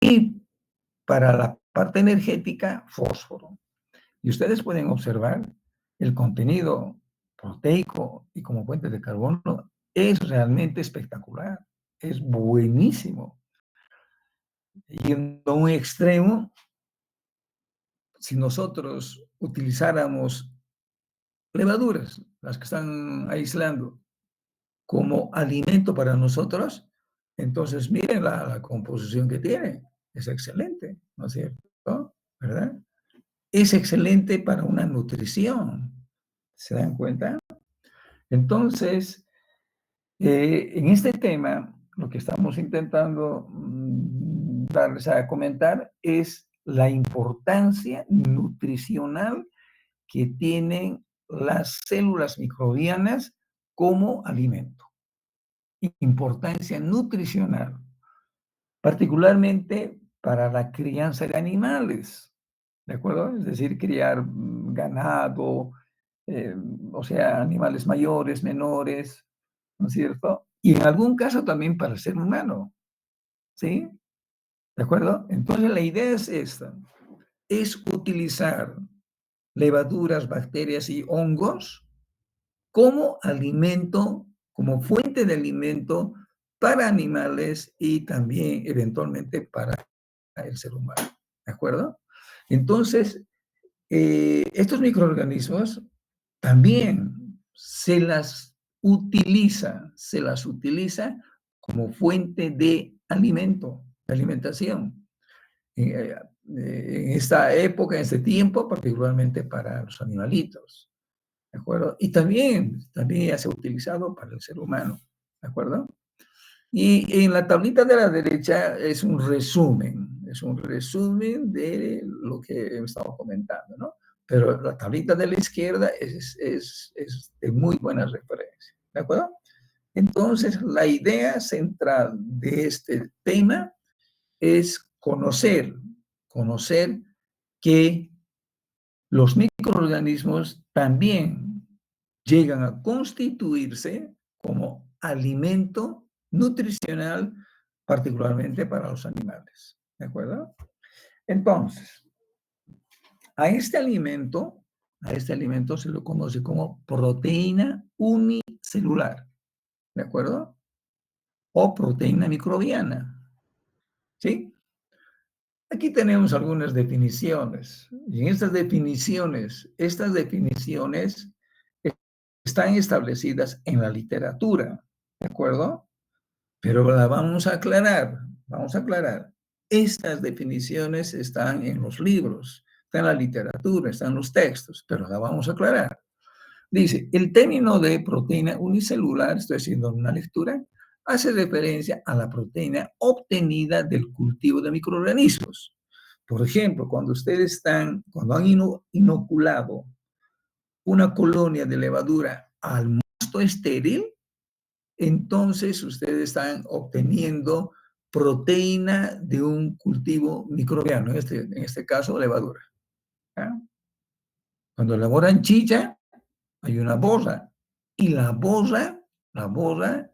y para la parte energética, fósforo. Y ustedes pueden observar el contenido proteico y como fuente de carbono es realmente espectacular, es buenísimo. Yendo a un extremo, si nosotros utilizáramos levaduras, las que están aislando, como alimento para nosotros, entonces miren la composición que tiene. Es excelente, ¿no es cierto? ¿Verdad? Es excelente para una nutrición. ¿Se dan cuenta? Entonces, en este tema, lo que estamos intentando darles a comentar es la importancia nutricional que tienen las células microbianas como alimento. Importancia nutricional, particularmente para la crianza de animales, ¿de acuerdo? Es decir, criar ganado, eh, o sea, animales mayores, menores, ¿no es cierto? Y en algún caso también para el ser humano, ¿sí? ¿De acuerdo? Entonces la idea es esta, es utilizar levaduras, bacterias y hongos como alimento, como fuente de alimento para animales y también eventualmente para el ser humano. ¿De acuerdo? Entonces, estos microorganismos también se las utiliza como fuente de alimento, de alimentación. En esta época, en este tiempo, particularmente para los animalitos. ¿De acuerdo? Y también ya se ha utilizado para el ser humano, ¿de acuerdo? Y en la tablita de la derecha es un resumen de lo que estamos comentando, ¿no? Pero la tablita de la izquierda es de muy buena referencia, ¿de acuerdo? Entonces, la idea central de este tema es conocer que los microorganismos también llegan a constituirse como alimento nutricional, particularmente para los animales. ¿De acuerdo? Entonces, a este alimento se lo conoce como proteína unicelular. ¿De acuerdo? O proteína microbiana. ¿Sí? Aquí tenemos algunas definiciones. Y en estas definiciones están establecidas en la literatura, ¿de acuerdo? Pero la vamos a aclarar. Estas definiciones están en los libros, están en la literatura, están en los textos, pero la vamos a aclarar. Dice, el término de proteína unicelular, estoy haciendo una lectura, hace referencia a la proteína obtenida del cultivo de microorganismos. Por ejemplo, cuando han inoculado una colonia de levadura al mosto estéril, entonces ustedes están obteniendo proteína de un cultivo microbiano, en este caso levadura. ¿Ya? Cuando elaboran chicha, hay una borra, y la borra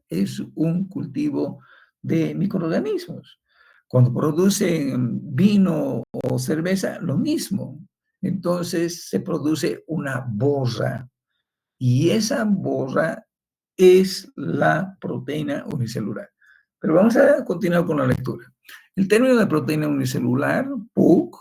es un cultivo de microorganismos. Cuando producen vino o cerveza, lo mismo. Entonces se produce una borra, y esa borra es la proteína unicelular. Pero vamos a continuar con la lectura. El término de proteína unicelular, PUC,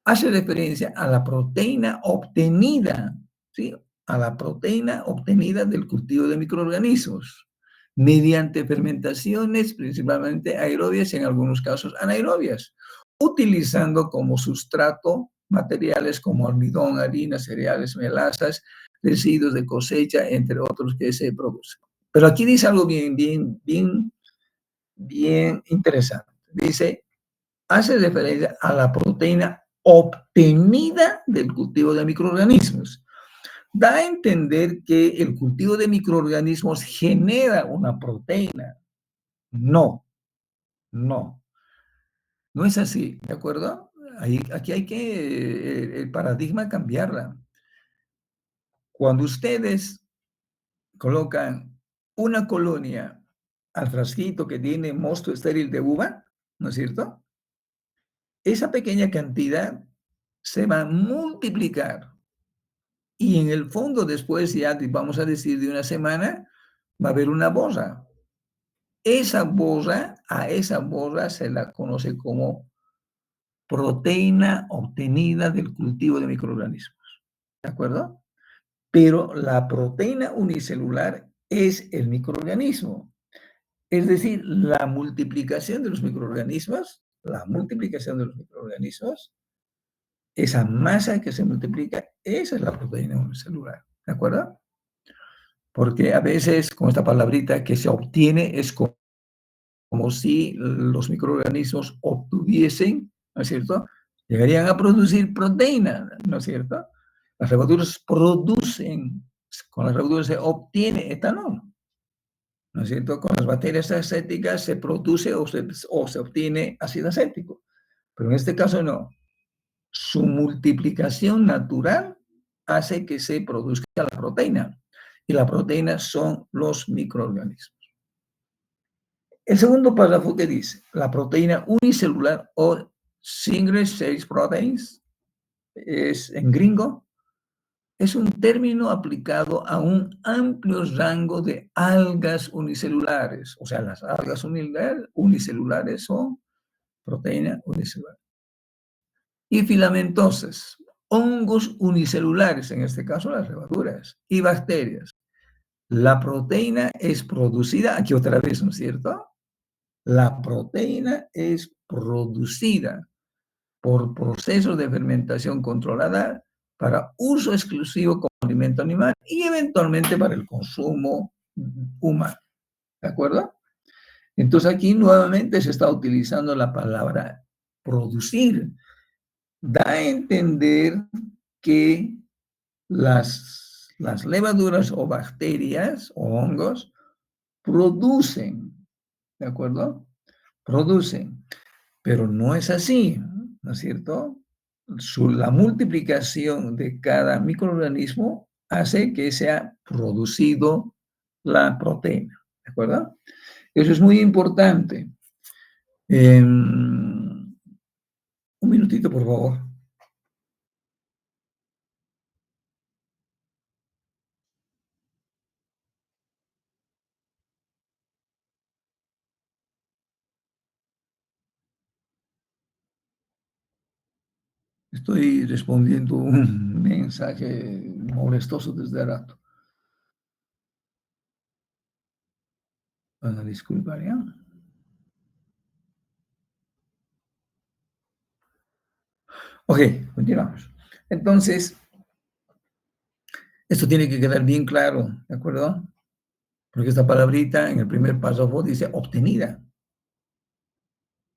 hace referencia a la proteína obtenida, ¿sí? A la proteína obtenida del cultivo de microorganismos mediante fermentaciones principalmente aerobias y en algunos casos anaerobias, utilizando como sustrato materiales como almidón, harina, cereales, melazas, residuos de cosecha, entre otros que se producen. Pero aquí dice algo bien interesante. Dice, hace referencia a la proteína obtenida del cultivo de microorganismos. Da a entender que el cultivo de microorganismos genera una proteína. No, no, no es así, ¿de acuerdo? Aquí hay que el paradigma cambiarla. Cuando ustedes colocan una colonia al frasquito que tiene mosto estéril de uva, ¿no es cierto? esa pequeña cantidad se va a multiplicar y en el fondo después, ya vamos a decir de una semana, va a haber una borra. A esa borra se la conoce como proteína obtenida del cultivo de microorganismos, ¿de acuerdo? Pero la proteína unicelular es el microorganismo. Es decir, la multiplicación de los microorganismos, esa masa que se multiplica, esa es la proteína unicelular, ¿de acuerdo? Porque a veces con esta palabrita que se obtiene es como si los microorganismos obtuviesen, ¿no es cierto? Llegarían a producir proteína, ¿no es cierto? Las levaduras producen, con las levaduras se obtiene etanol, ¿no es cierto? Con las bacterias acéticas se produce o se obtiene ácido acético, pero en este caso no. Su multiplicación natural hace que se produzca la proteína, y la proteína son los microorganismos. El segundo párrafo que dice, la proteína unicelular o single cell proteins, es en gringo, es un término aplicado a un amplio rango de algas unicelulares. O sea, las algas unicelulares son proteína unicelular. Y filamentosas, hongos unicelulares, en este caso las levaduras, y bacterias. La proteína es producida, aquí otra vez, ¿no es cierto? La proteína es producida por procesos de fermentación controlada para uso exclusivo como alimento animal y eventualmente para el consumo humano. ¿De acuerdo? Entonces aquí nuevamente se está utilizando la palabra producir. Da a entender que las levaduras o bacterias o hongos producen, ¿de acuerdo? Producen. Pero no es así, ¿no es cierto? La multiplicación de cada microorganismo hace que sea producido la proteína, ¿de acuerdo? Eso es muy importante. Un minutito, por favor. Estoy respondiendo un mensaje molestoso desde rato. Van a disculpar, ¿ya? Ok, continuamos. Entonces, esto tiene que quedar bien claro, ¿de acuerdo? Porque esta palabrita en el primer párrafo dice obtenida.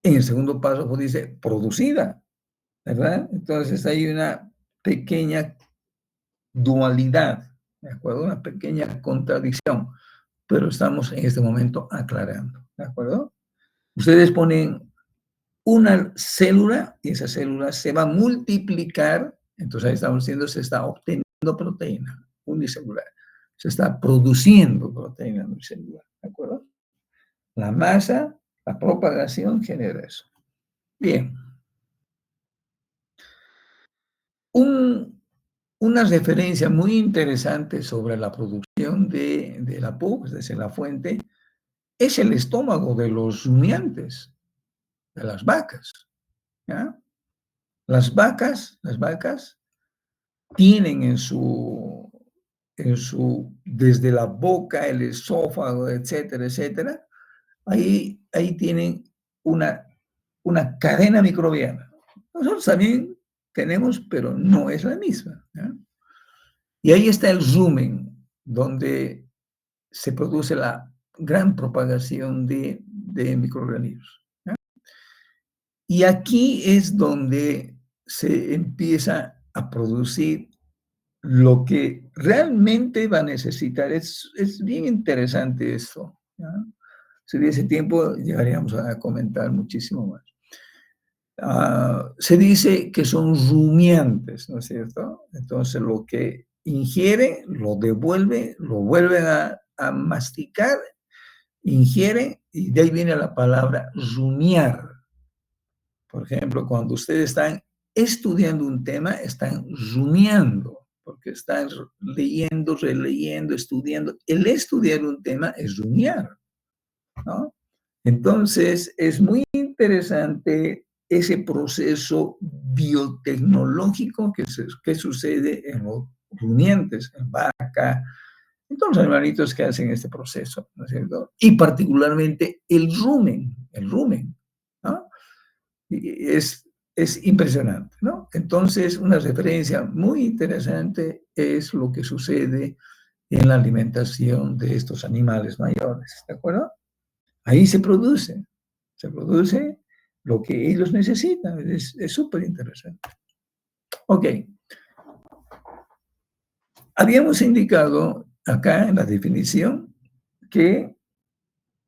En el segundo párrafo dice producida, ¿verdad? Entonces hay una pequeña dualidad, ¿de acuerdo? Una pequeña contradicción, pero estamos en este momento aclarando, ¿de acuerdo? Ustedes ponen una célula y esa célula se va a multiplicar, entonces ahí estamos diciendo se está obteniendo proteína unicelular, se está produciendo proteína unicelular, ¿de acuerdo? La masa, la propagación genera eso. Bien. Una referencia muy interesante sobre la producción de la pus, es decir, la fuente, es el estómago de los rumiantes, de las vacas, ¿ya? Las vacas tienen desde la boca, el esófago, etcétera, etcétera, ahí tienen una, una cadena microbiana. Nosotros también tenemos, pero no es la misma, ¿ya? Y ahí está el rumen, donde se produce la gran propagación de microorganismos, ¿ya? Y aquí es donde se empieza a producir lo que realmente va a necesitar. Es bien interesante esto, ¿ya? Si hubiese tiempo, llegaríamos a comentar muchísimo más. Se dice que son rumiantes, ¿no es cierto? Entonces lo que ingiere, lo devuelve, lo vuelven a masticar, ingiere, y de ahí viene la palabra rumiar. Por ejemplo, cuando ustedes están estudiando un tema, están rumiando, porque están leyendo, releyendo, estudiando. El estudiar un tema es rumiar, ¿no? Entonces, es muy interesante ese proceso biotecnológico que sucede en los rumiantes, en vaca, en todos los animalitos que hacen este proceso, ¿no es cierto? Y particularmente el rumen, ¿no? Y es impresionante, ¿no? Entonces, una referencia muy interesante es lo que sucede en la alimentación de estos animales mayores, ¿de acuerdo? Ahí se produce lo que ellos necesitan, es súper interesante. Ok, habíamos indicado acá en la definición que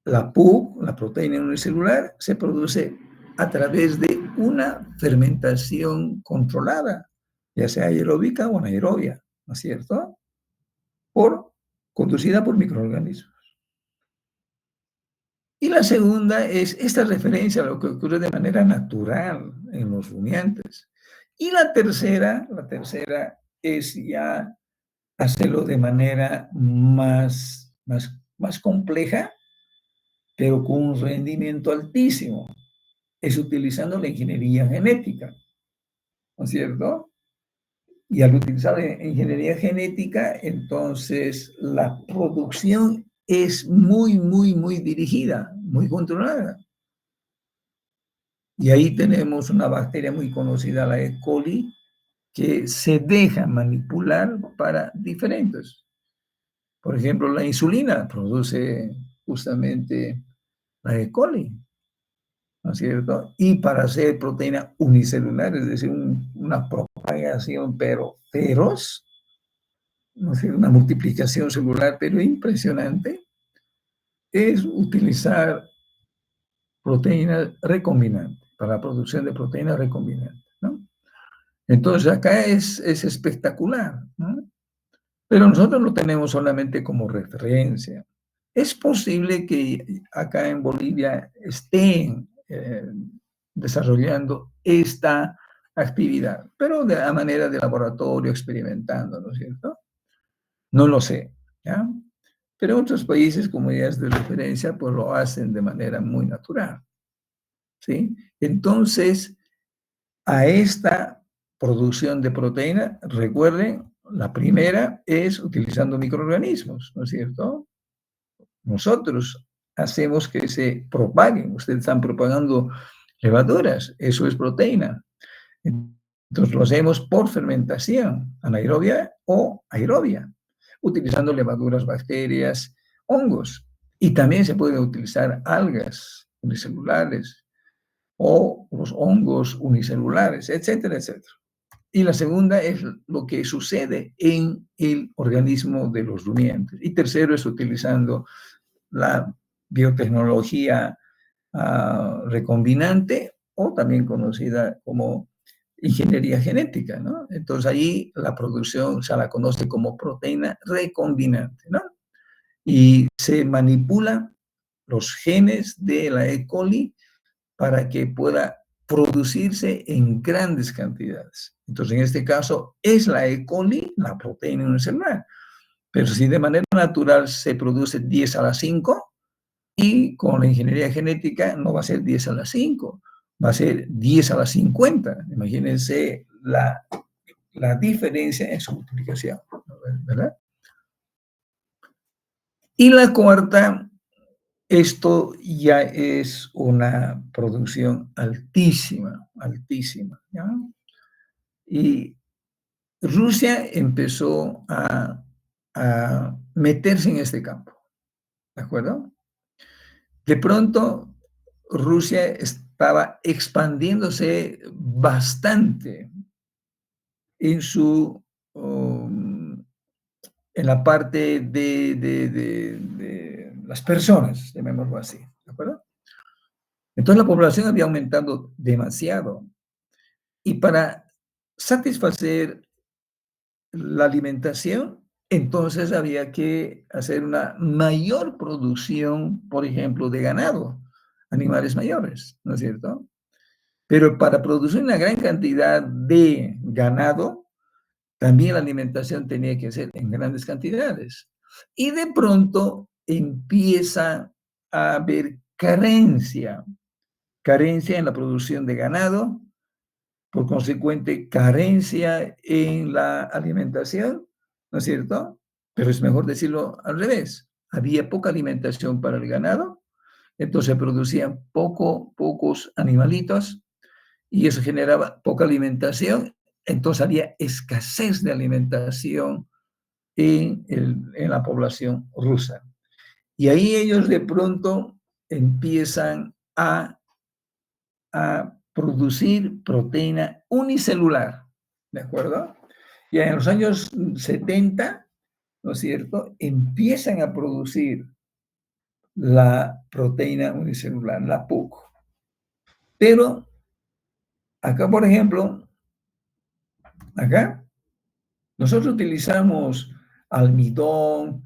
la PUC, la proteína unicelular, se produce a través de una fermentación controlada, ya sea aeróbica o anaerobia, ¿no es cierto? Conducida por microorganismos. Y la segunda es esta referencia a lo que ocurre de manera natural en los rumiantes. Y la tercera es ya hacerlo de manera más compleja, pero con un rendimiento altísimo. Es utilizando la ingeniería genética, ¿no es cierto? Y al utilizar la ingeniería genética, entonces la producción es muy dirigida, muy controlada. Y ahí tenemos una bacteria muy conocida, la E. coli, que se deja manipular para diferentes. Por ejemplo, la insulina produce justamente la E. coli, ¿no es cierto? Y para hacer proteína unicelular, es decir, una propagación pero feroz, ¿no es cierto? Una multiplicación celular pero impresionante, es utilizar proteína recombinante, para la producción de proteína recombinante, ¿no? Entonces acá es espectacular, ¿no? Pero nosotros lo tenemos solamente como referencia. Es posible que acá en Bolivia estén desarrollando esta actividad, pero de la manera de laboratorio, experimentando, ¿no es cierto? No lo sé, ¿ya? Pero otros países, como ya es de referencia, pues lo hacen de manera muy natural, ¿sí? Entonces, a esta producción de proteína, recuerden, la primera es utilizando microorganismos, ¿no es cierto? Nosotros hacemos que se propaguen, ustedes están propagando levaduras, eso es proteína. Entonces lo hacemos por fermentación, anaerobia o aerobia, utilizando levaduras, bacterias, hongos. Y también se pueden utilizar algas unicelulares o los hongos unicelulares, etcétera, etcétera. Y la segunda es lo que sucede en el organismo de los rumiantes. Y tercero es utilizando la biotecnología recombinante o también conocida como ingeniería genética, ¿no? Entonces ahí la producción se la conoce como proteína recombinante, ¿no? Y se manipulan los genes de la E. coli para que pueda producirse en grandes cantidades. Entonces, en este caso, es la E. coli, la proteína unicelular. Pero si de manera natural se produce 10 a la 5, y con la ingeniería genética no va a ser 10 a la 5, va a ser 10 a la 50. Imagínense la diferencia en su multiplicación, ¿verdad? Y la cuarta, esto ya es una producción altísima, altísima, ¿ya? Y Rusia empezó a meterse en este campo, ¿de acuerdo? De pronto, Rusia estaba expandiéndose bastante en en la parte de las personas, llamémoslo así, ¿de acuerdo? Entonces la población había aumentado demasiado y para satisfacer la alimentación, entonces había que hacer una mayor producción, por ejemplo, de ganado, animales mayores, ¿no es cierto? Pero para producir una gran cantidad de ganado, también la alimentación tenía que ser en grandes cantidades. Y de pronto empieza a haber carencia en la producción de ganado, por consecuente, carencia en la alimentación, ¿no es cierto? Pero es mejor decirlo al revés. Había poca alimentación para el ganado, entonces producían pocos animalitos y eso generaba poca alimentación, entonces había escasez de alimentación en la población rusa. Y ahí ellos de pronto empiezan a producir proteína unicelular, ¿de acuerdo? Y en los años 70, ¿no es cierto?, empiezan a producir la proteína unicelular, la PUC. Pero acá, por ejemplo, acá nosotros utilizamos almidón,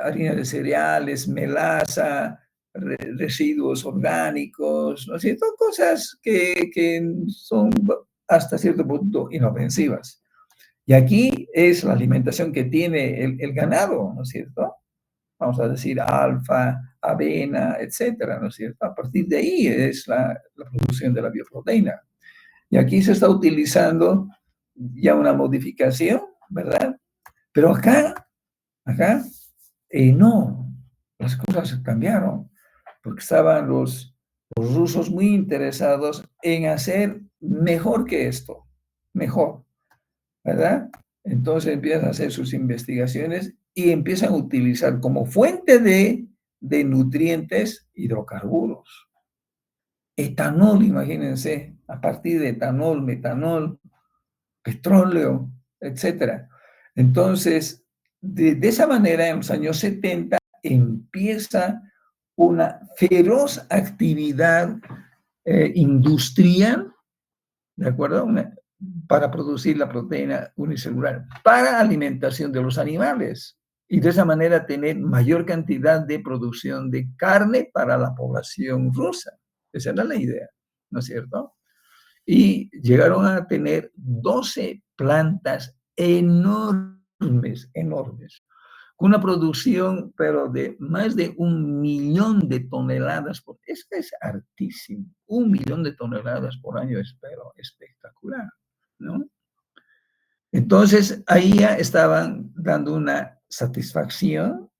harina de cereales, melaza, residuos orgánicos, ¿no es cierto? Cosas que son hasta cierto punto inofensivas. Y aquí es la alimentación que tiene el ganado, ¿no es cierto? Vamos a decir alfa, avena, etcétera, ¿no es cierto? A partir de ahí es la producción de la bioproteína. Y aquí se está utilizando ya una modificación, ¿verdad? Pero acá, no, las cosas cambiaron, porque estaban los rusos muy interesados en hacer mejor que esto, mejor, ¿verdad? Entonces empiezan a hacer sus investigaciones y empiezan a utilizar como fuente de nutrientes hidrocarburos. Etanol, imagínense, a partir de etanol, metanol, petróleo, etcétera. Entonces, de esa manera, en los años 70, empieza una feroz actividad industrial, ¿de acuerdo? Para producir la proteína unicelular, para alimentación de los animales. Y de esa manera tener mayor cantidad de producción de carne para la población rusa. Esa era la idea, ¿no es cierto? Y llegaron a tener 12 plantas enormes, con una producción, pero de más de 1.000.000 de toneladas. Esto es hartísimo. 1.000.000 de toneladas por año es, pero espectacular, ¿no? Entonces, ahí ya estaban dando una satisfacción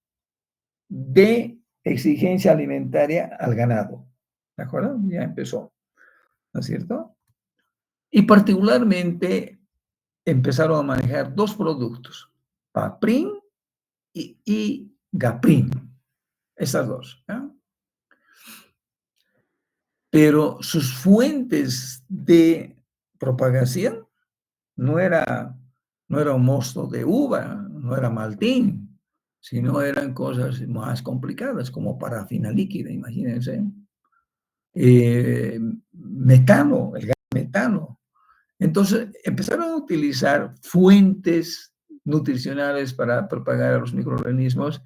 de exigencia alimentaria al ganado, ¿de acuerdo? Ya empezó, ¿no es cierto? Y particularmente empezaron a manejar dos productos, Paprin y Gaprin, esas dos. ¿No? Pero sus fuentes de propagación no era, no era un mosto de uva, no era maltín, sino eran cosas más complicadas, como parafina líquida, imagínense. Metano, el gas metano. Entonces empezaron a utilizar fuentes nutricionales para propagar a los microorganismos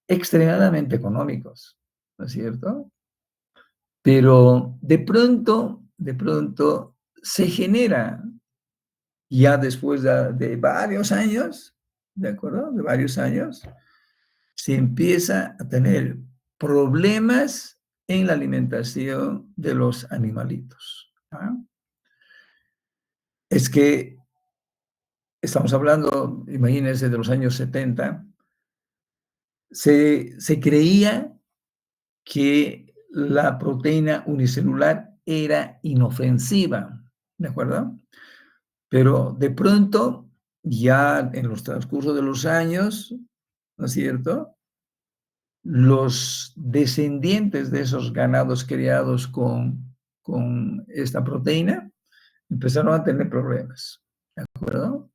extremadamente económicos, ¿no es cierto? Pero de pronto se genera, ya después de varios años, ¿de acuerdo? De varios años, se empieza a tener problemas en la alimentación de los animalitos. ¿Ah? Es que estamos hablando, imagínense, de los años 70, se creía que la proteína unicelular era inofensiva, ¿de acuerdo? Pero de pronto, ya en los transcurso de los años, ¿no es cierto? Los descendientes de esos ganados criados con esta proteína empezaron a tener problemas, ¿de acuerdo?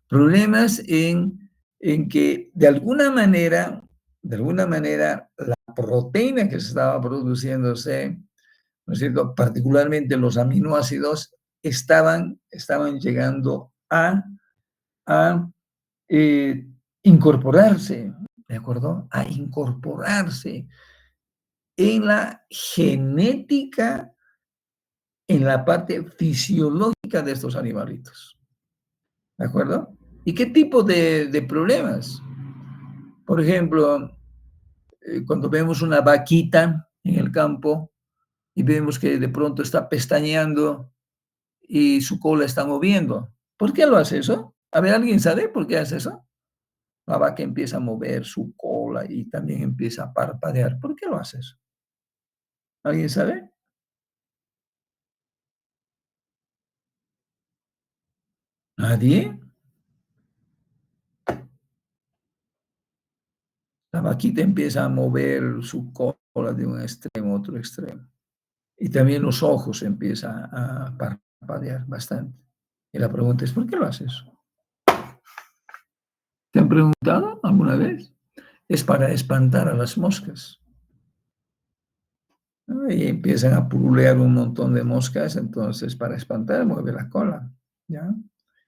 Problemas en que de alguna manera, la proteína que se estaba produciéndose, ¿no es cierto? Particularmente los aminoácidos, estaban llegando a eh, incorporarse, ¿de acuerdo? A incorporarse en la genética, en la parte fisiológica de estos animalitos. ¿De acuerdo? ¿Y qué tipo de problemas? Por ejemplo, cuando vemos una vaquita en el campo y vemos que de pronto está pestañeando y su cola está moviendo. ¿Por qué lo hace eso? A ver, ¿alguien sabe por qué hace eso? La vaca empieza a mover su cola y también empieza a parpadear. ¿Por qué lo hace eso? ¿Alguien sabe? ¿Nadie? La vaquita empieza a mover su cola de un extremo a otro extremo. Y también los ojos empiezan a parpadear bastante. Y la pregunta es, ¿por qué lo haces? ¿Te han preguntado alguna vez? Es para espantar a las moscas, ¿no? Y empiezan a pululear un montón de moscas, entonces para espantar mueve la cola, ¿ya?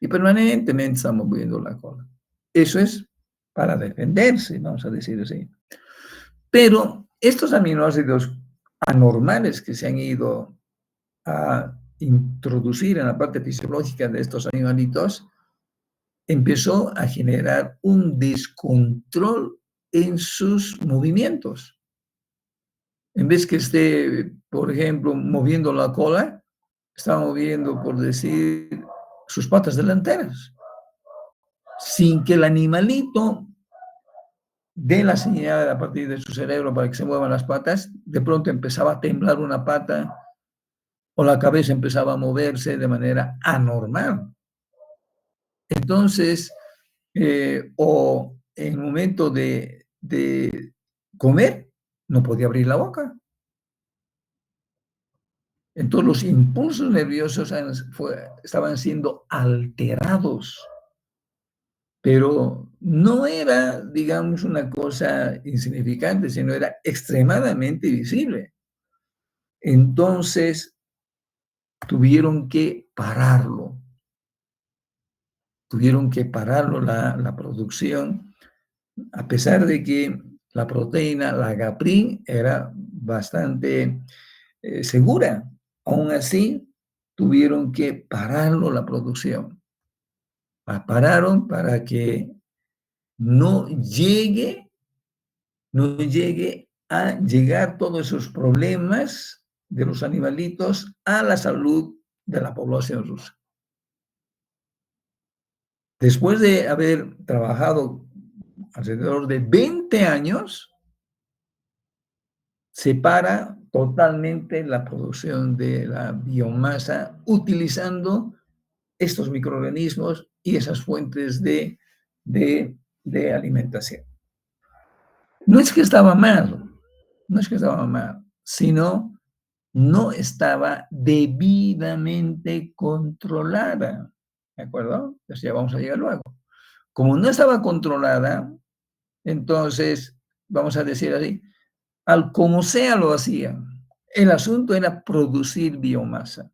Y permanentemente está moviendo la cola. Eso es para defenderse, vamos a decir así. Pero estos aminoácidos anormales que se han ido a introducir en la parte fisiológica de estos animalitos, empezó a generar un descontrol en sus movimientos. En vez que esté, por ejemplo, moviendo la cola, está moviendo, por decir, sus patas delanteras, sin que el animalito dé la señal a partir de su cerebro para que se muevan las patas. De pronto empezaba a temblar una pata o la cabeza empezaba a moverse de manera anormal. Entonces, o en el momento de comer, no podía abrir la boca. Entonces los impulsos nerviosos estaban siendo alterados, pero no era, digamos, una cosa insignificante, sino era extremadamente visible. Entonces tuvieron que pararlo, la producción, a pesar de que la proteína, la GAPRI, era bastante segura. Aún así, tuvieron que pararlo la producción. La pararon para que no llegue, no llegue a llegar todos esos problemas de los animalitos a la salud de la población rusa. Después de haber trabajado alrededor de 20 años, se para totalmente la producción de la biomasa utilizando estos microorganismos y esas fuentes de alimentación. No es que estaba mal, no es que estaba mal, sino no estaba debidamente controlada, ¿de acuerdo? Pues ya vamos a llegar luego. Como no estaba controlada, entonces, vamos a decir así, al como sea lo hacían. El asunto era producir biomasa.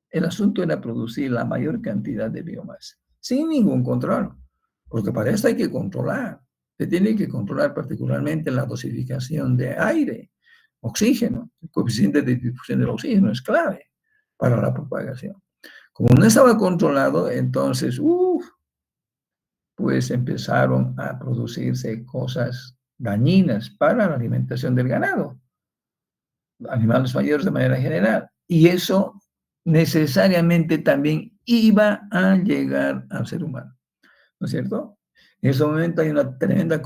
El asunto era producir la mayor cantidad de biomasa, sin ningún control, porque para esto hay que controlar. Se tiene que controlar particularmente la dosificación de aire, oxígeno. El coeficiente de difusión del oxígeno es clave para la propagación. Como no estaba controlado, entonces, pues empezaron a producirse cosas dañinas para la alimentación del ganado, animales mayores de manera general. Y eso necesariamente también iba a llegar al ser humano, ¿no es cierto? En ese momento hay una tremenda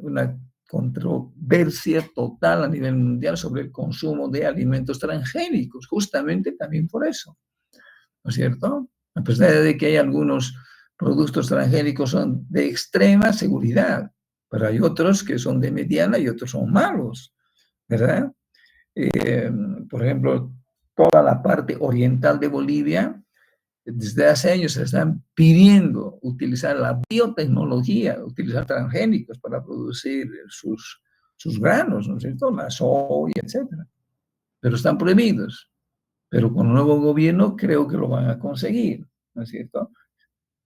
una controversia total a nivel mundial sobre el consumo de alimentos transgénicos, justamente también por eso, ¿no es cierto? A pesar de que hay algunos productos transgénicos son de extrema seguridad, pero hay otros que son de mediana y otros son malos, ¿verdad? Por ejemplo, toda la parte oriental de Bolivia, desde hace años se están pidiendo utilizar la biotecnología, utilizar transgénicos para producir sus granos, ¿no es cierto? La soya, etcétera. Pero están prohibidos. Pero con el nuevo gobierno creo que lo van a conseguir, ¿no es cierto?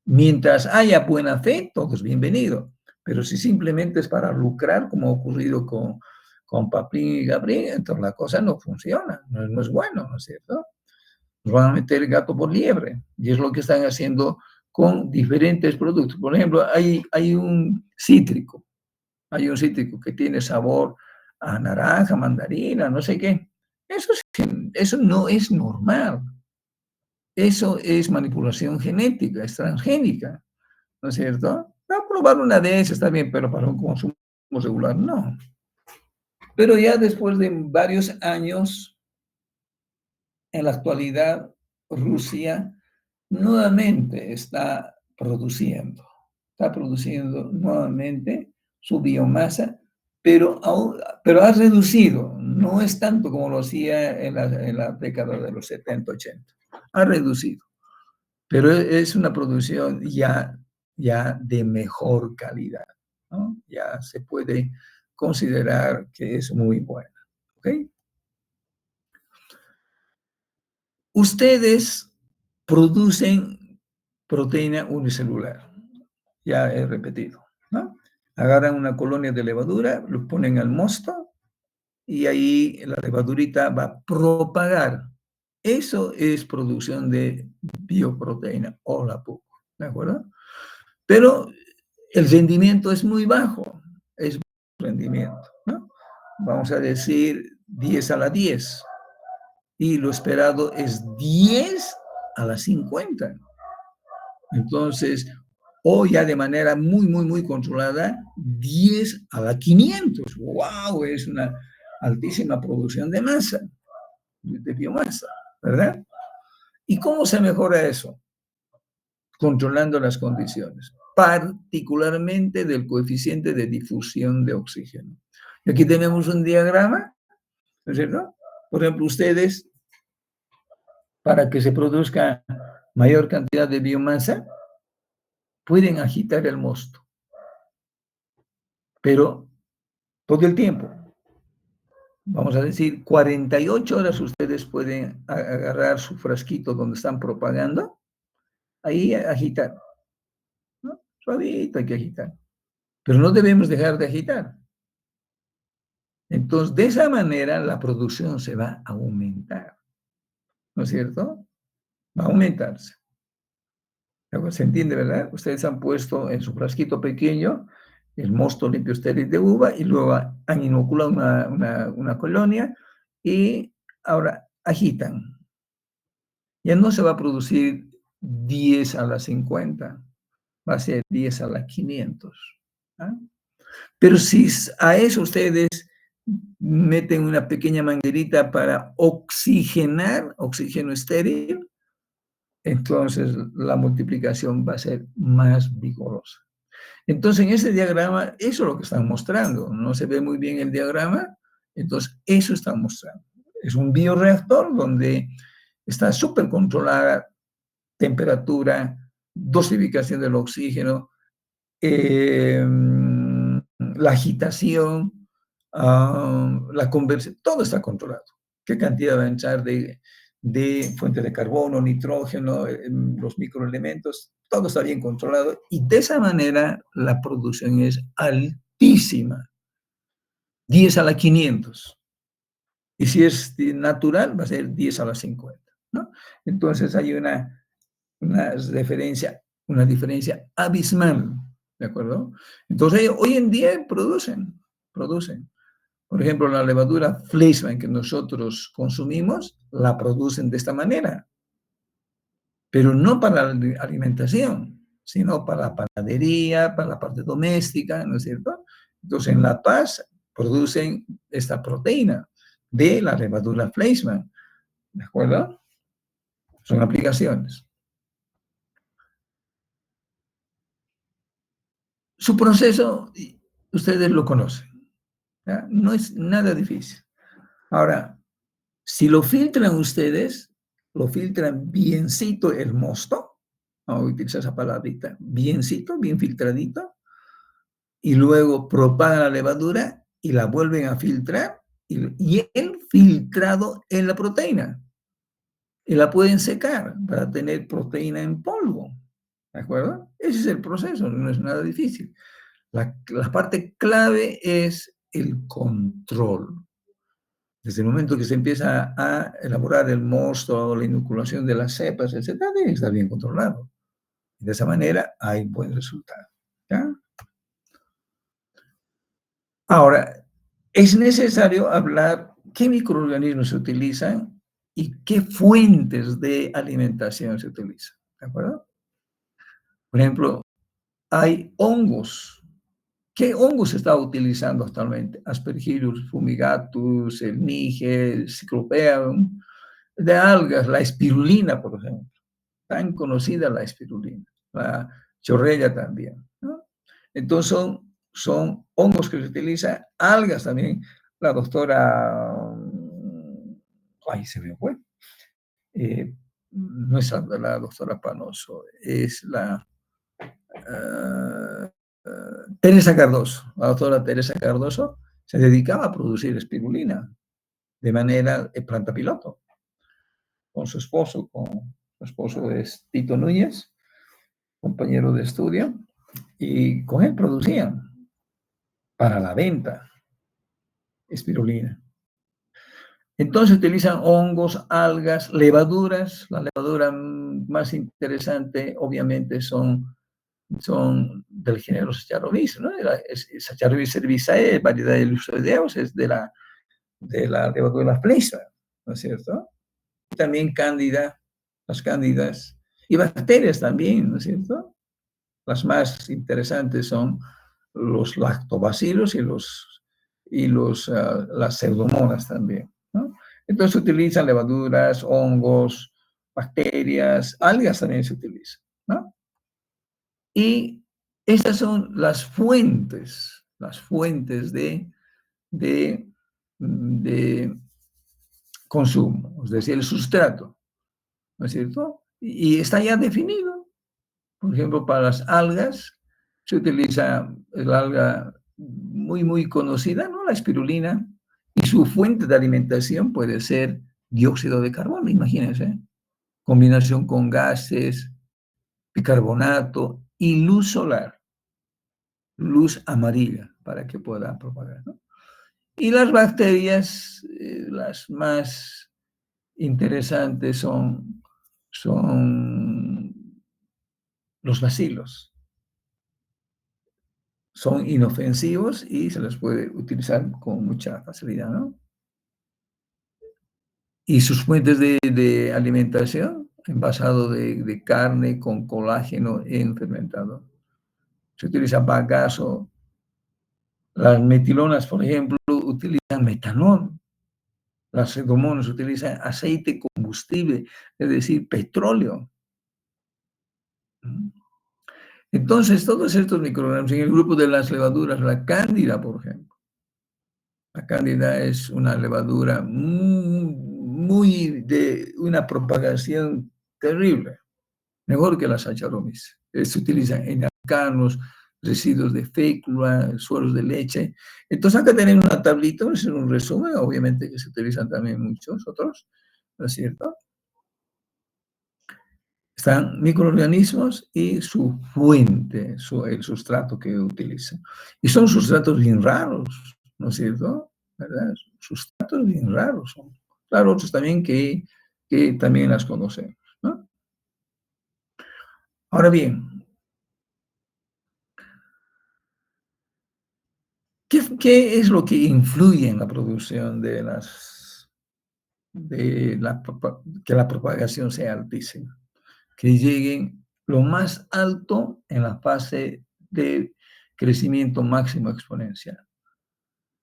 Mientras haya buena fe, todo es bienvenido. Pero si simplemente es para lucrar, como ha ocurrido con Papín y Gabriel, entonces la cosa no funciona, no es bueno, ¿no es cierto? nos van a meter el gato por liebre. Y es lo que están haciendo con diferentes productos. Por ejemplo, hay un cítrico que tiene sabor a naranja, mandarina, no sé qué. Eso no es normal. Eso es manipulación genética, es transgénica, ¿no es cierto? Va a probar una de esas está bien, pero para un consumo regular no. Pero ya después de varios años, en la actualidad, Rusia nuevamente está produciendo nuevamente su biomasa, pero ha reducido, no es tanto como lo hacía en la década de los 70, 80, ha reducido, pero es una producción ya de mejor calidad, ¿no? Ya se puede considerar que es muy buena, ¿ok? Ustedes producen proteína unicelular, ya he repetido, ¿no? Agarran una colonia de levadura, lo ponen al mosto y ahí la levadurita va a propagar. Eso es producción de bioproteína, hola poco, ¿de acuerdo? Pero el rendimiento es muy bajo, es bajo rendimiento, ¿no? Vamos a decir 10 a la 10 y lo esperado es 10 a la 50. Entonces, o ya de manera muy controlada, 10 a la 500. ¡Wow! Es una altísima producción de masa, de biomasa, ¿verdad? ¿Y cómo se mejora eso? Controlando las condiciones, particularmente del coeficiente de difusión de oxígeno. Y aquí tenemos un diagrama, ¿no es cierto? Por ejemplo, ustedes, para que se produzca mayor cantidad de biomasa, pueden agitar el mosto, pero todo el tiempo. Vamos a decir, 48 horas ustedes pueden agarrar su frasquito donde están propagando, ahí agitar, ¿no? Suavito hay que agitar, pero no debemos dejar de agitar. Entonces, de esa manera la producción se va a aumentar, ¿no es cierto? Va a aumentarse. ¿Se entiende, verdad? Ustedes han puesto en su frasquito pequeño el mosto limpio estéril de uva y luego han inoculado una colonia y ahora agitan. Ya no se va a producir 10 a la 50, va a ser 10 a la 500. ¿Ah? Pero si a eso ustedes meten una pequeña manguerita para oxigenar, oxígeno estéril, entonces la multiplicación va a ser más vigorosa. Entonces, en este diagrama, eso es lo que están mostrando. No se ve muy bien el diagrama, entonces eso están mostrando. Es un bioreactor donde está súper controlada temperatura, dosificación del oxígeno, la agitación, la conversión, todo está controlado. ¿Qué cantidad va a entrar de fuente de carbono, nitrógeno, los microelementos? Todo está bien controlado y de esa manera la producción es altísima, 10 a la 500. Y si es natural, va a ser 10 a la 50, ¿no? Entonces hay una diferencia abismal, ¿de acuerdo? Entonces, hoy en día producen. Por ejemplo, la levadura Fleischmann que nosotros consumimos, la producen de esta manera, pero no para la alimentación, sino para la panadería, para la parte doméstica, ¿no es cierto? Entonces, en La Paz producen esta proteína de la levadura Fleischmann, ¿de acuerdo? Son aplicaciones. Su proceso, ustedes lo conocen, ¿ya? No es nada difícil. Ahora, si lo filtran ustedes, lo filtran biencito el mosto, vamos a utilizar esa palabrita, biencito, bien filtradito, y luego propagan la levadura y la vuelven a filtrar, y el filtrado en la proteína. Y la pueden secar para tener proteína en polvo, ¿de acuerdo? Ese es el proceso, no es nada difícil. La parte clave es el control. Desde el momento que se empieza a elaborar el mosto, la inoculación de las cepas, etcétera, debe estar bien controlado. De esa manera hay buen resultado. ¿Ya? Ahora, es necesario hablar qué microorganismos se utilizan y qué fuentes de alimentación se utilizan. ¿De acuerdo? Por ejemplo, hay hongos. ¿Qué hongos se está utilizando actualmente? Aspergillus fumigatus, el Nigel, Cyclopeum, de algas, la espirulina, por ejemplo. Tan conocida la espirulina, la chorrella también, ¿no? Entonces son hongos que se utilizan, algas también. La doctora, ay, se me fue, no es la doctora Panoso, es la Teresa Cardoso. La doctora Teresa Cardoso se dedicaba a producir espirulina de manera planta piloto con su esposo, su esposo es Tito Núñez, compañero de estudio, y con él producían para la venta espirulina. Entonces utilizan hongos, algas, levaduras. La levadura más interesante, obviamente, son del género Saccharomyces, ¿no? Saccharomyces cerevisiae, variedad de Lustroideus, es de la levadura Fleischer, ¿no es cierto? Y también cándida, las cándidas, y bacterias también, ¿no es cierto? Las más interesantes son los lactobacilos las pseudomonas también, ¿no? Entonces se utilizan levaduras, hongos, bacterias, algas también se utilizan, ¿no? Y estas son las fuentes de, de consumo, es decir, el sustrato, ¿no es cierto? Y está ya definido. Por ejemplo, para las algas se utiliza el alga muy conocida, ¿no? La espirulina, y su fuente de alimentación puede ser dióxido de carbono, imagínense, combinación con gases, bicarbonato y luz solar, luz amarilla, para que pueda propagar, ¿no? Y las bacterias, las más interesantes son los bacilos. Son inofensivos y se los puede utilizar con mucha facilidad, ¿no? Y sus fuentes de alimentación, envasado de carne con colágeno en fermentado. Se utiliza bagazo. Las metilonas, por ejemplo, utilizan metanol. Las pseudomonas utilizan aceite combustible, es decir, petróleo. Entonces, todos estos microorganismos, en el grupo de las levaduras, la cándida, por ejemplo. La cándida es una levadura muy de una propagación terrible, mejor que las Saccharomyces. Se utilizan en alcanos, residuos de fécula, suelos de leche. Entonces acá tenemos una tablita, es un resumen, obviamente que se utilizan también muchos otros, ¿no es cierto? Están microorganismos y su fuente, el sustrato que utilizan. Y son sustratos bien raros, ¿no es cierto? ¿Verdad? Sustratos bien raros son. Claro, otros también que también las conocemos, ¿no? Ahora bien, ¿qué es lo que influye en la producción que la propagación sea altísima? Que lleguen lo más alto en la fase de crecimiento máximo exponencial.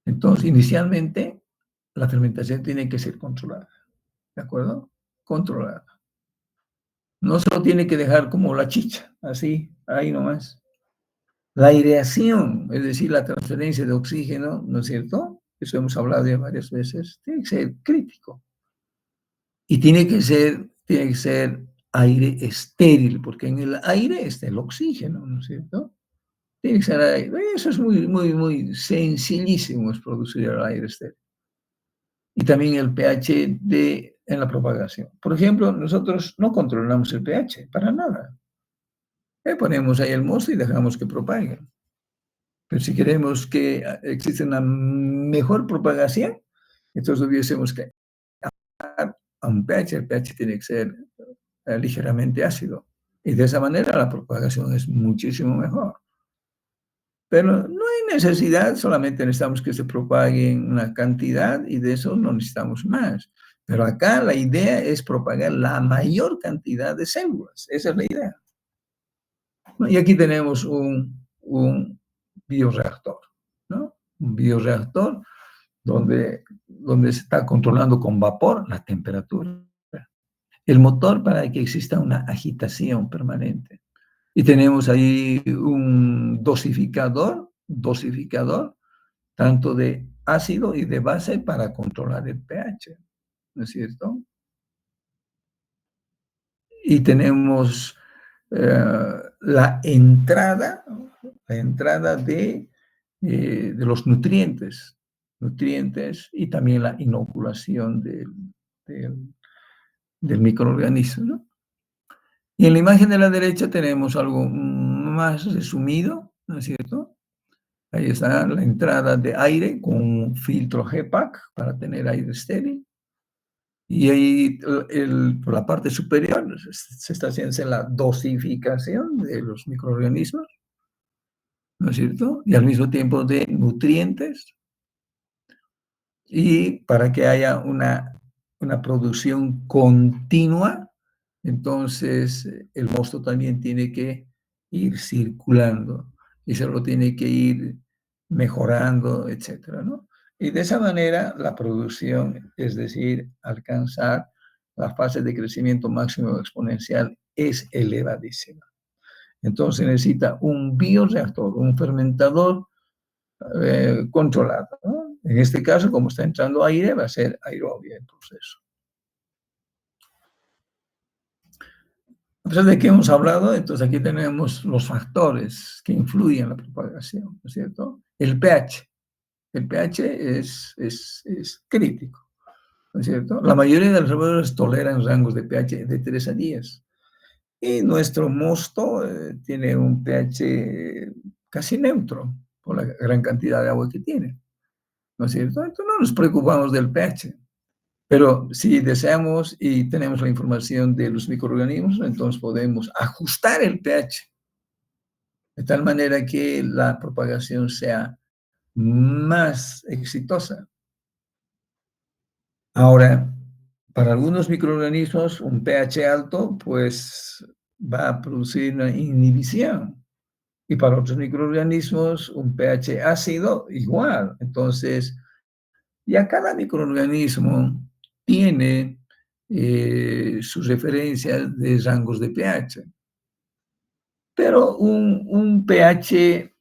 Entonces, inicialmente, la fermentación tiene que ser controlada, ¿de acuerdo? Controlada. No se lo tiene que dejar como la chicha, así, ahí nomás. La aireación, es decir, la transferencia de oxígeno, ¿no es cierto? Eso hemos hablado ya varias veces, tiene que ser crítico. Y tiene que ser aire estéril, porque en el aire está el oxígeno, ¿no es cierto? Tiene que ser aire. Eso es muy sencillísimo, es producir el aire estéril. Y también el pH en la propagación. Por ejemplo, nosotros no controlamos el pH, para nada. Ponemos ahí el mosto y dejamos que propague. Pero si queremos que exista una mejor propagación, Entonces hubiésemos que a un pH, el pH tiene que ser ligeramente ácido. Y de esa manera la propagación es muchísimo mejor. Pero no hay necesidad, solamente necesitamos que se propague una cantidad y de eso no necesitamos más. Pero acá la idea es propagar la mayor cantidad de células. Esa es la idea. Y aquí tenemos un bioreactor, ¿no? Un bioreactor donde se está controlando con vapor la temperatura. El motor para que exista una agitación permanente. Y tenemos ahí un dosificador, tanto de ácido y de base para controlar el pH, ¿no es cierto? Y tenemos la entrada de los nutrientes y también la inoculación del, del microorganismo, ¿no? Y en la imagen de la derecha tenemos algo más resumido, ¿no es cierto? Ahí está la entrada de aire con un filtro HEPAC para tener aire estéril. Y ahí por la parte superior se está haciendo la dosificación de los microorganismos, ¿no es cierto? Y al mismo tiempo de nutrientes. Y para que haya una producción continua, entonces el mosto también tiene que ir circulando y se lo tiene que ir mejorando, etcétera, ¿no? Y de esa manera la producción, es decir, alcanzar la fase de crecimiento máximo exponencial es elevadísima. Entonces necesita un bioreactor, un fermentador controlado, ¿no? En este caso, como está entrando aire, va a ser aerobio el proceso. Entonces, ¿de qué hemos hablado? Entonces, aquí tenemos los factores que influyen en la propagación, ¿no es cierto? El pH. El pH es crítico, ¿no es cierto? La mayoría de las levaduras toleran rangos de pH de 3 a 10. Y nuestro mosto tiene un pH casi neutro por la gran cantidad de agua que tiene, ¿no es cierto? Entonces, no nos preocupamos del pH. Pero si deseamos y tenemos la información de los microorganismos, entonces podemos ajustar el pH de tal manera que la propagación sea más exitosa. Ahora, para algunos microorganismos, un pH alto, pues va a producir una inhibición. Y para otros microorganismos, un pH ácido, igual. Entonces, ya cada microorganismo tiene sus referencias de rangos de pH. Pero un pH,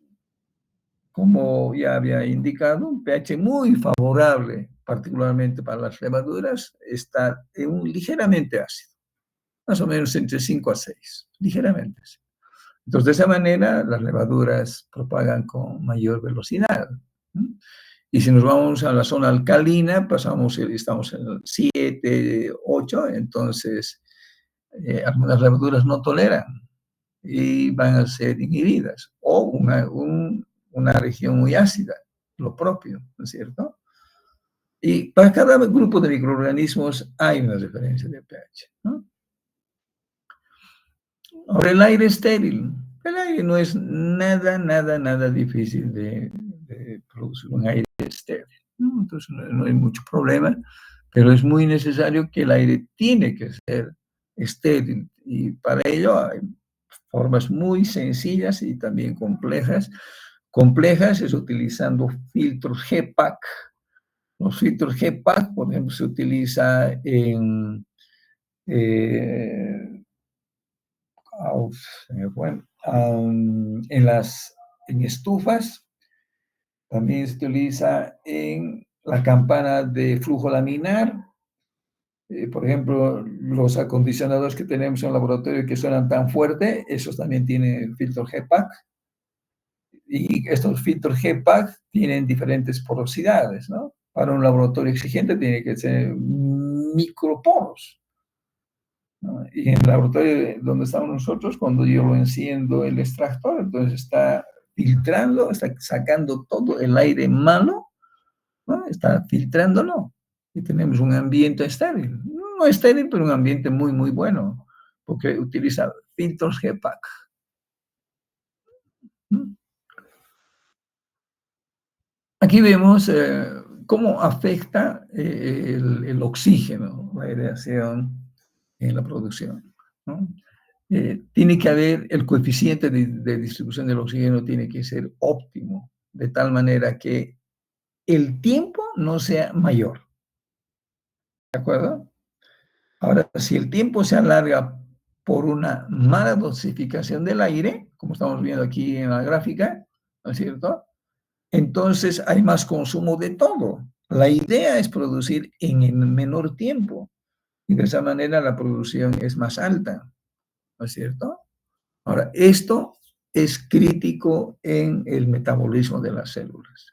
como ya había indicado, un pH muy favorable, particularmente para las levaduras, está en un ligeramente ácido, más o menos entre 5 a 6, ligeramente ácido. Entonces, de esa manera, las levaduras propagan con mayor velocidad, ¿no? Y si nos vamos a la zona alcalina, estamos en el 7, 8, entonces algunas levaduras no toleran y van a ser inhibidas. O una región muy ácida, lo propio, ¿no es cierto? Y para cada grupo de microorganismos hay una referencia de pH, ¿no? Ahora, el aire estéril. El aire no es nada difícil de producir un aire estéril, ¿no? Entonces no hay mucho problema, pero es muy necesario que el aire tiene que ser estéril y para ello hay formas muy sencillas y también complejas. Complejas es utilizando filtros HEPAC. Los filtros HEPAC, por ejemplo, se utiliza eh, bueno, en estufas, también se utiliza en la campana de flujo laminar. Por ejemplo, los acondicionadores que tenemos en el laboratorio que suenan tan fuerte, esos también tienen filtro HEPAC. Y estos filtros HEPAC tienen diferentes porosidades, ¿no? Para un laboratorio exigente tiene que ser microporos, ¿no? Y en el laboratorio donde estamos nosotros, cuando yo lo enciendo el extractor, entonces está filtrando, está sacando todo el aire malo, ¿no? Está filtrándolo. y tenemos un ambiente estéril. No estéril, pero un ambiente muy, muy bueno, porque utiliza filtros HEPA. ¿Mm? Aquí vemos cómo afecta el oxígeno, la aireación en la producción, ¿no? Tiene que haber el coeficiente de distribución del oxígeno tiene que ser óptimo, de tal manera que el tiempo no sea mayor, ¿de acuerdo? Ahora, si el tiempo se alarga por una mala dosificación del aire, como estamos viendo aquí en la gráfica, ¿no es cierto? Entonces hay más consumo de todo. La idea es producir en el menor tiempo y de esa manera la producción es más alta, ¿no es cierto? Ahora, esto es crítico en el metabolismo de las células.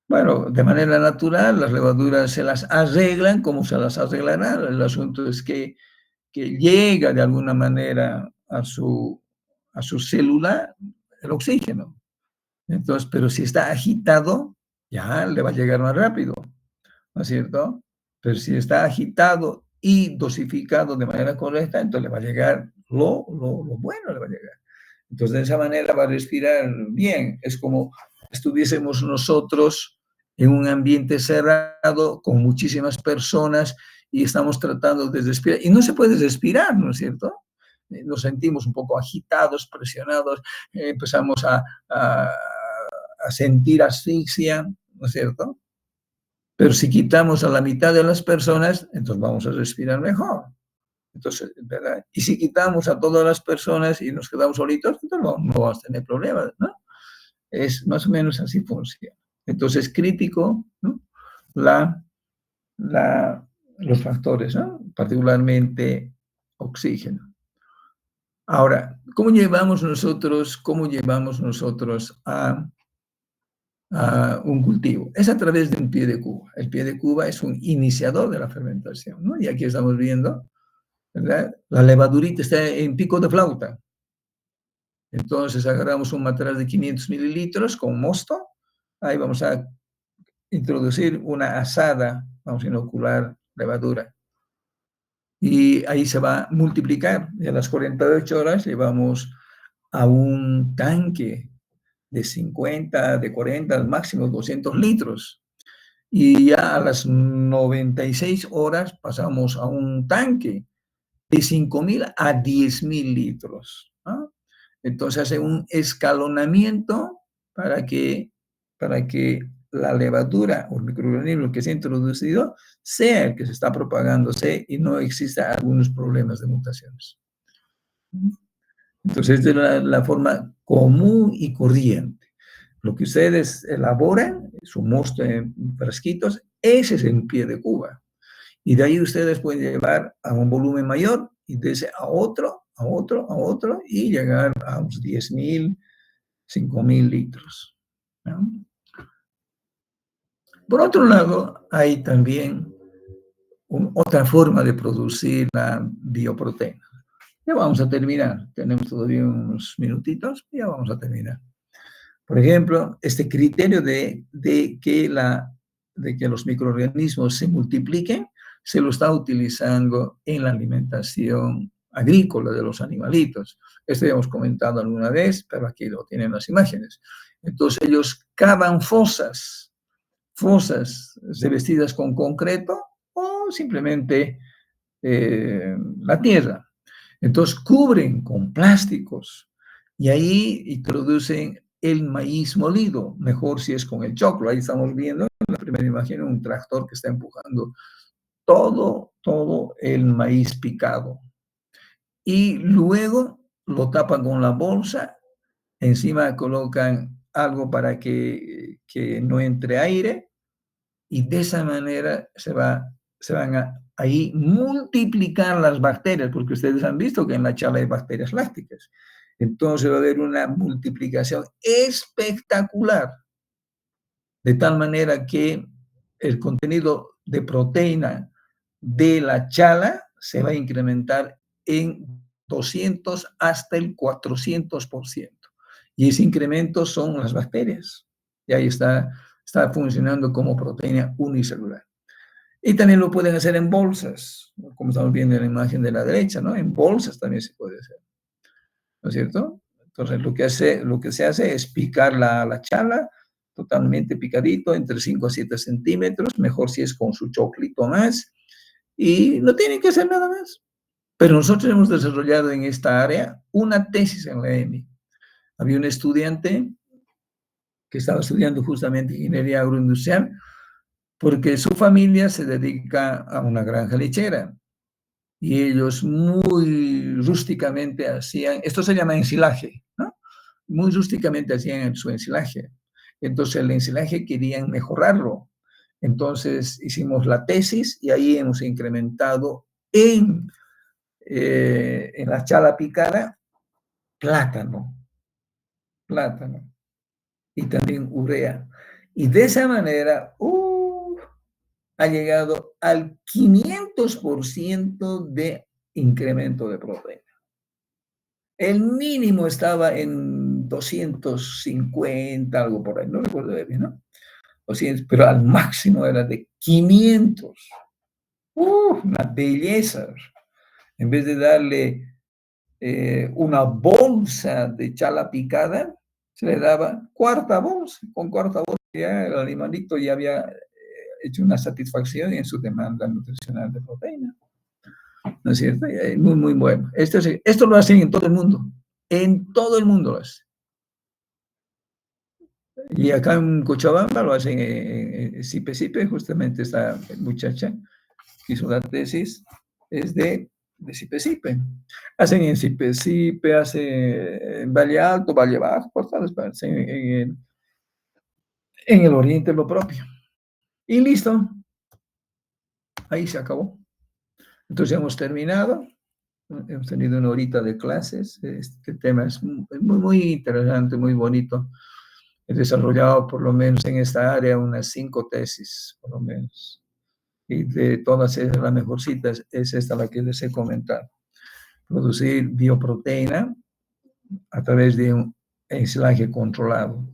Bueno, de manera natural, las levaduras se las arreglan como se las arreglarán. El asunto es que llega de alguna manera a su célula el oxígeno. Entonces, pero si está agitado, ya le va a llegar más rápido, ¿no es cierto? Pero si está agitado y dosificado de manera correcta, entonces le va a llegar lo bueno, le va a llegar. Entonces, de esa manera va a respirar bien. Es como estuviésemos nosotros en un ambiente cerrado con muchísimas personas y estamos tratando de respirar. Y no se puede respirar, ¿no es cierto? Nos sentimos un poco agitados, presionados, empezamos a, a sentir asfixia, ¿no es cierto? Pero si quitamos a la mitad de las personas, entonces vamos a respirar mejor. Entonces, ¿verdad? Y si quitamos a todas las personas y nos quedamos solitos, entonces no vamos a tener problemas, ¿no? Es más o menos así funciona. Entonces, crítico, ¿no? la, la, los factores, ¿no? Particularmente oxígeno. Ahora, cómo llevamos nosotros a un cultivo? Es a través de un pie de cuba. El pie de cuba es un iniciador de la fermentación, ¿no? Y aquí estamos viendo, ¿verdad? La levadurita está en pico de flauta. Entonces agarramos un material de 500 mililitros con mosto, ahí vamos a introducir una asada, vamos a inocular levadura. Y ahí se va a multiplicar. Y a las 48 horas llevamos a un tanque de 50, de 40, al máximo 200 litros. Y ya a las 96 horas pasamos a un tanque de 5.000 a 10.000 litros, ¿no? Entonces hace un escalonamiento para que la levadura o el microorganismo que se ha introducido sea el que se está propagándose y no exista algunos problemas de mutaciones. Entonces, de la forma común y corriente. Lo que ustedes elaboran, su mosto en frasquitos, ese es el pie de cuba. Y de ahí ustedes pueden llevar a un volumen mayor y de ese a otro, a otro, a otro, y llegar a unos 10.000, 5.000 litros, ¿no? Por otro lado, hay también otra forma de producir la bioproteína. Ya vamos a terminar, tenemos todavía unos minutitos, ya vamos a terminar. Por ejemplo, este criterio de que los microorganismos se multipliquen, se lo está utilizando en la alimentación agrícola de los animalitos. Esto ya hemos comentado alguna vez, pero aquí lo tienen las imágenes. Entonces ellos cavan fosas revestidas con concreto o simplemente la tierra. Entonces cubren con plásticos y ahí introducen el maíz molido, mejor si es con el choclo. Ahí estamos viendo en la primera imagen un tractor que está empujando todo el maíz picado. Y luego lo tapan con la bolsa, encima colocan algo para que no entre aire y de esa manera se van a ahí multiplicar las bacterias, porque ustedes han visto que en la chala hay bacterias lácticas. Entonces va a haber una multiplicación espectacular, de tal manera que el contenido de proteína de la chala se va a incrementar en 200 hasta el 400%. Y ese incremento son las bacterias. Y ahí está funcionando como proteína unicelular. Y también lo pueden hacer en bolsas, como estamos viendo en la imagen de la derecha, ¿no? En bolsas también se puede hacer, ¿no es cierto? Entonces, lo que se hace es picar la chala, totalmente picadito, entre 5 a 7 centímetros, mejor si es con su choclito más, y no tienen que hacer nada más. Pero nosotros hemos desarrollado en esta área una tesis en la EMI. Había un estudiante que estaba estudiando justamente ingeniería agroindustrial porque su familia se dedica a una granja lechera y ellos muy rústicamente hacían, esto se llama ensilaje, ¿no? Muy rústicamente hacían su ensilaje. Entonces el ensilaje querían mejorarlo. Entonces hicimos la tesis y ahí hemos incrementado en la chala picada plátano, plátano y también urea. Y de esa manera ha llegado al 500% de incremento de proteína. El mínimo estaba en 250, algo por ahí, no recuerdo bien, ¿no? 200, pero al máximo era de 500. Una belleza. En vez de darle una bolsa de chala picada, se le daba cuarta bolsa. Con cuarta bolsa ya el animalito ya había hecho una satisfacción en su demanda nutricional de proteína. ¿No es cierto? Muy, muy bueno. Esto lo hacen en todo el mundo. En todo el mundo lo hacen. Y acá en Cochabamba lo hacen en Sipe, justamente esta muchacha que hizo la tesis es de Sipe. Hacen en Sipe, hacen en Valle Alto, Valle Bajo, por todas partes, en el oriente lo propio. Y listo, ahí se acabó. Entonces hemos terminado. Hemos tenido una horita de clases. Este tema es muy, muy interesante, muy bonito. He desarrollado por lo menos en esta área unas 5 tesis, por lo menos. Y de todas esas, la mejorcita es esta la que les he comentado. Producir bioproteína a través de un ensilaje controlado.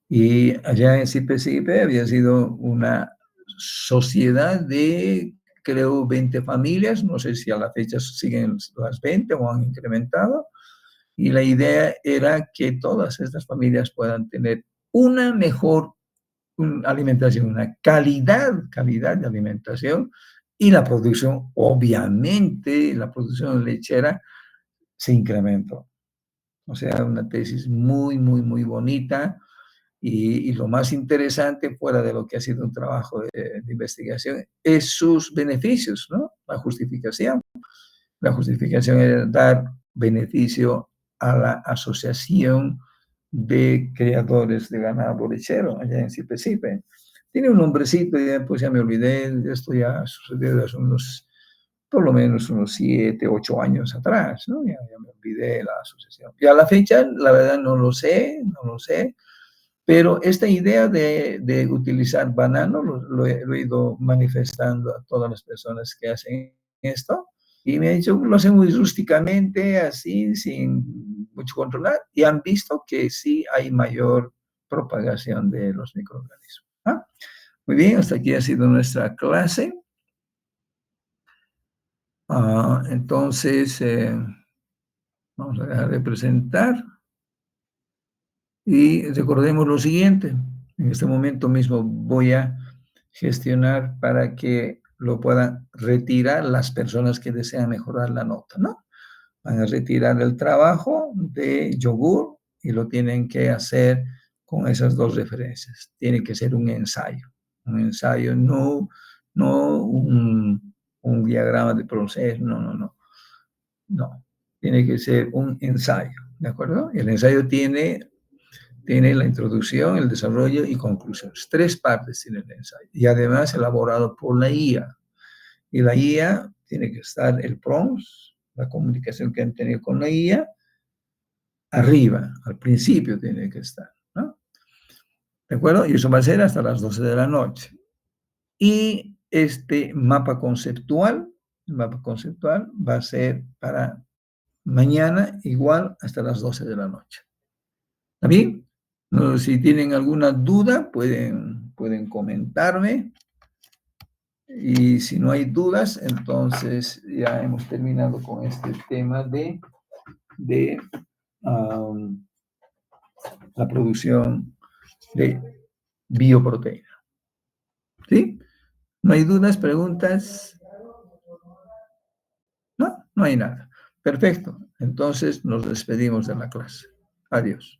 Y allá en Sipe había sido una sociedad de, creo, 20 familias, no sé si a la fecha siguen las 20 o han incrementado, y la idea era que todas estas familias puedan tener una mejor alimentación, una calidad de alimentación, y la producción, obviamente, la producción lechera se incrementó. O sea, una tesis muy, muy, muy bonita, y lo más interesante, fuera de lo que ha sido un trabajo de investigación, es sus beneficios, ¿no? La justificación. La justificación es dar beneficio a la Asociación de Creadores de Ganado Lechero, allá en Sipe. Tiene un nombrecito, pues ya me olvidé, esto ya sucedió hace por lo menos unos 7, 8 años atrás, ¿no? Ya me olvidé de la asociación. Y a la fecha, la verdad, no lo sé, pero esta idea de utilizar banano lo he ido manifestando a todas las personas que hacen esto, y me han dicho, lo hacen muy rústicamente, así, sin mucho controlar, y han visto que sí hay mayor propagación de los microorganismos. ¿Ah? Muy bien, hasta aquí ha sido nuestra clase. Entonces, vamos a dejar de presentar. Y recordemos lo siguiente, en este momento mismo voy a gestionar para que lo puedan retirar las personas que desean mejorar la nota, ¿no? Van a retirar el trabajo de yogur y lo tienen que hacer con esas dos referencias. Tiene que ser un ensayo, no un diagrama de proceso, no. Tiene que ser un ensayo, ¿de acuerdo? El ensayo tiene la introducción, el desarrollo y conclusiones. 3 partes tiene el ensayo. Y además elaborado por la IA. Y la IA tiene que estar el prompt, la comunicación que han tenido con la IA, arriba, al principio tiene que estar, ¿no? ¿De acuerdo? Y eso va a ser hasta las 12 de la noche. Y este el mapa conceptual va a ser para mañana igual hasta las 12 de la noche. ¿Está bien? Si tienen alguna duda, pueden comentarme Y si no hay dudas, entonces ya hemos terminado con este tema de um, la producción de bioproteína. ¿Sí? ¿No hay dudas, preguntas? No, no hay nada. Perfecto. Entonces nos despedimos de la clase. Adiós.